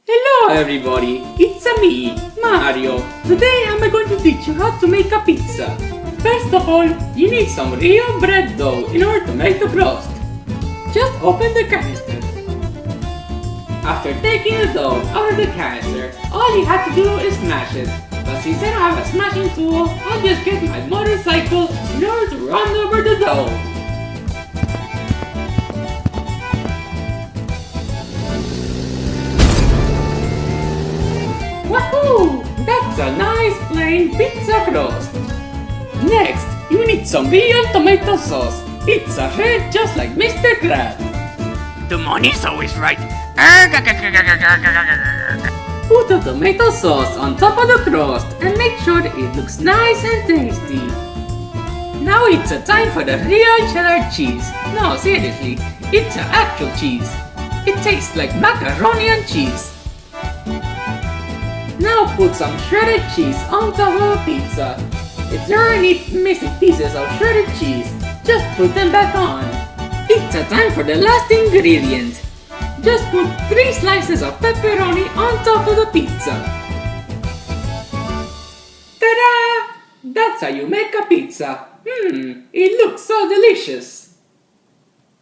Hello everybody, it's me, Mario. Today I'm going to teach you how to make a pizza. First of all, you need some real bread dough in order to make the crust. Just open the canister. After taking the dough out of the canister, all you have to do is smash it. But since I don't have a smashing tool, I'll just get my motorcycle in order to run over the dough. Wahoo! That's a nice plain pizza crust. Next, you need some real tomato sauce. It's a red just like Mr. Krabs. The money's always right. Put the tomato sauce on top of the crust and make sure that it looks nice and tasty. Now it's a time for the real cheddar cheese. No, seriously, it's an actual cheese. It tastes like macaroni and cheese. Now put some shredded cheese on top of the pizza. If there are any missing pieces of shredded cheese, just put them back on. It's a time for the last ingredient. Just put 3 slices of pepperoni on top of the pizza. Ta-da! That's how you make a pizza. It looks so delicious.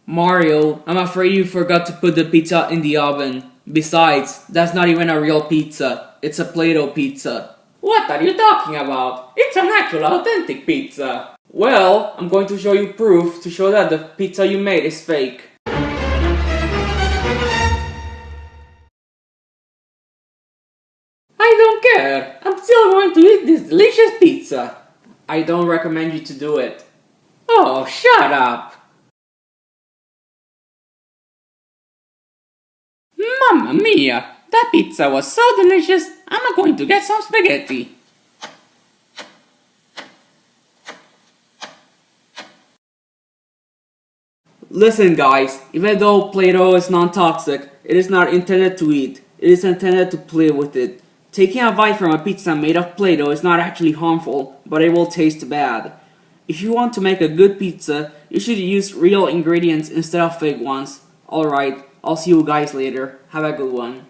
Mario, I'm afraid you forgot to put the pizza in the oven. Besides, that's not even a real pizza. It's a Play-Doh pizza. What are you talking about? It's an actual authentic pizza. Well, I'm going to show you proof to show that the pizza you made is fake. I don't care. I'm still going to eat this delicious pizza. I don't recommend you to do it. Oh, shut up. Mamma mia! That pizza was so delicious, I'm going to get some spaghetti. Listen guys, even though Play-Doh is non-toxic, it is not intended to eat. It is intended to play with it. Taking a bite from a pizza made of Play-Doh is not actually harmful, but it will taste bad. If you want to make a good pizza, you should use real ingredients instead of fake ones. Alright, I'll see you guys later. Have a good one.